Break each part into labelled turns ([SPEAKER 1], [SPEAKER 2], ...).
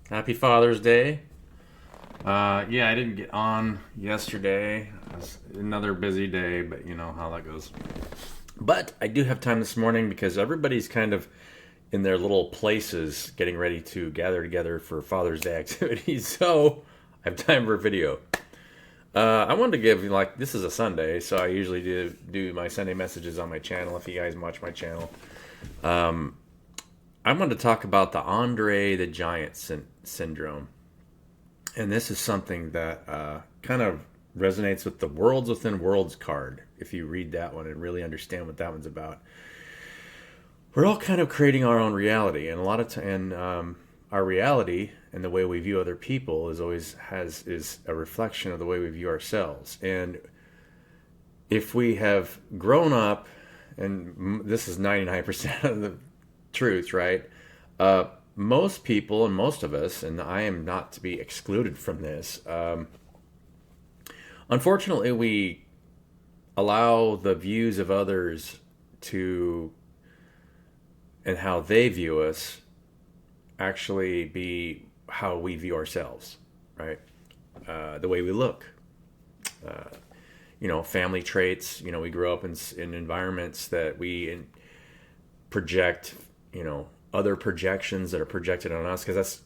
[SPEAKER 1] Happy Father's Day. Yeah, I didn't get on yesterday. It was another busy day, but you know how that goes. But I do have time this morning because everybody's kind of in their little places getting ready to gather together for Father's Day activities. So I have time for a video. I wanted to give, like, this is a Sunday, so I usually do my Sunday messages on my channel if you guys watch my channel. I wanted to talk about the Andre the Giant syndrome. And this is something that kind of resonates with the Worlds Within Worlds card. If you read that one and really understand what that one's about, we're all kind of creating our own reality, and a lot of our reality and the way we view other people is a reflection of the way we view ourselves. And if we have grown up, and this is 99% of the truth, right? Most people and most of us, and I am not to be excluded from this, unfortunately, we allow the views of others to and how they view us actually be how we view ourselves, right? The way we look, family traits. We grow up in environments that project, other projections that are projected on us because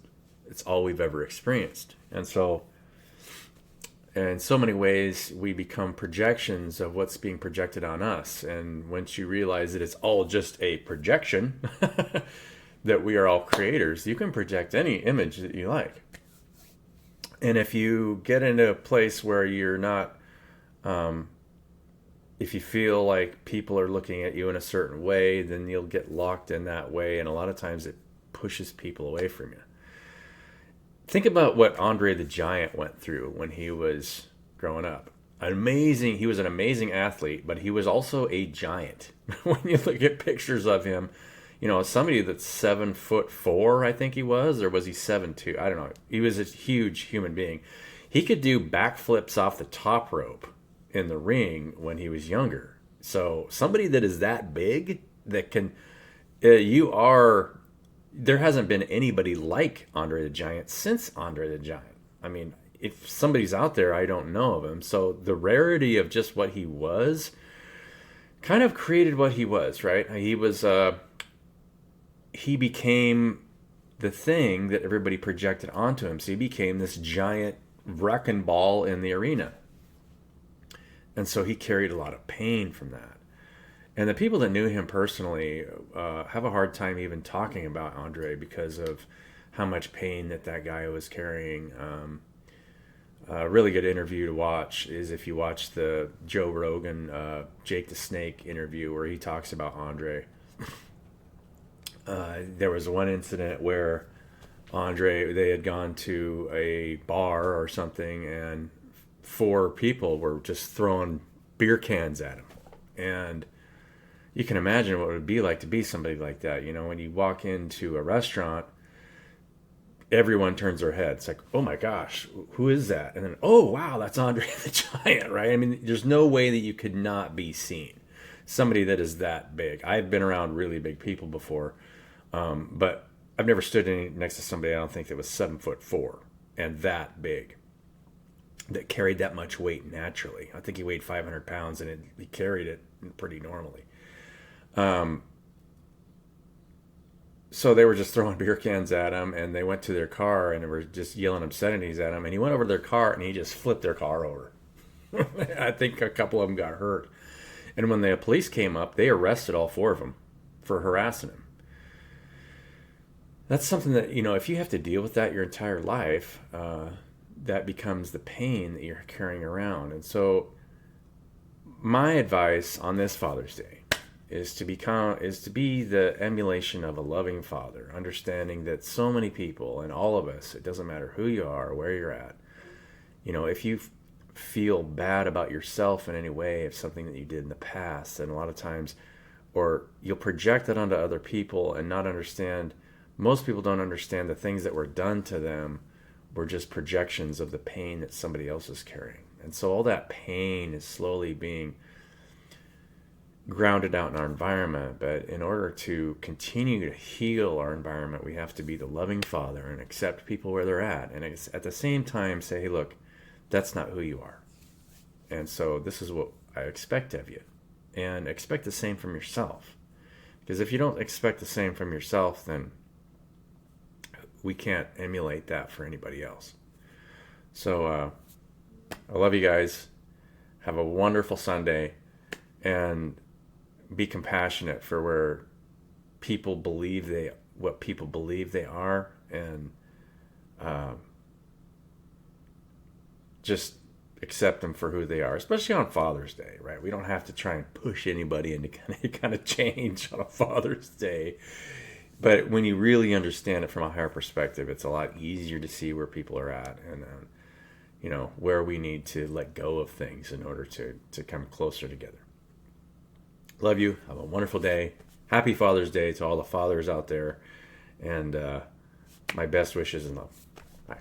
[SPEAKER 1] it's all we've ever experienced. And so, in so many ways, we become projections of what's being projected on us. And once you realize that it's all just a projection, that we are all creators, you can project any image that you like. And if you get into a place where you're not, if you feel like people are looking at you in a certain way, then you'll get locked in that way. And a lot of times it pushes people away from you. Think about what Andre the Giant went through when he was growing up. He was an amazing athlete, but he was also a giant. When you look at pictures of him, somebody that's 7'4", I think he was, or was he 7'2"? I don't know. He was a huge human being. He could do backflips off the top rope in the ring when he was younger. So somebody that is that big that can, there hasn't been anybody like Andre the Giant since Andre the Giant. I mean, if somebody's out there, I don't know of him. So the rarity of just what he was kind of created what he was, right? He became the thing that everybody projected onto him. So he became this giant wrecking ball in the arena. And so he carried a lot of pain from that. And the people that knew him personally have a hard time even talking about Andre because of how much pain that guy was carrying. A really good interview to watch is if you watch the Joe Rogan, Jake the Snake interview where he talks about Andre. There was one incident where they had gone to a bar or something, and four people were just throwing beer cans at him. And you can imagine what it would be like to be somebody like that. When you walk into a restaurant, everyone turns their head. It's like, oh my gosh, who is that? And then, oh wow, that's Andre the Giant, right? I mean, there's no way that you could not be seen. Somebody that is that big. I've been around really big people before, but I've never stood next to somebody I don't think that was 7'4" and that big, that carried that much weight naturally. I think he weighed 500 pounds and he carried it pretty normally. So they were just throwing beer cans at him, and they went to their car and they were just yelling obscenities at him. And he went over to their car and he just flipped their car over. I think a couple of them got hurt. And when the police came up, they arrested all four of them for harassing him. That's something that, if you have to deal with that your entire life, that becomes the pain that you're carrying around. And so my advice on this Father's Day is to be the emulation of a loving father, understanding that so many people and all of us, it doesn't matter who you are or where you're at, if you feel bad about yourself in any way of something that you did in the past, and a lot of times, or you'll project it onto other people and not understand. Most people don't understand the things that were done to them were just projections of the pain that somebody else is carrying. And so all that pain is slowly being grounded out in our environment. But in order to continue to heal our environment, we have to be the loving Father and accept people where they're at. And it's at the same time say, hey, look, that's not who you are. And so this is what I expect of you. And expect the same from yourself. Because if you don't expect the same from yourself, then we can't emulate that for anybody else. So I love you guys. Have a wonderful Sunday. And be compassionate for where people believe what people believe they are. And just accept them for who they are, especially on Father's Day, right? We don't have to try and push anybody into kind of change on a Father's Day. But when you really understand it from a higher perspective, it's a lot easier to see where people are at and, where we need to let go of things in order to come closer together. Love you. Have a wonderful day. Happy Father's Day to all the fathers out there. And my best wishes and love. Bye.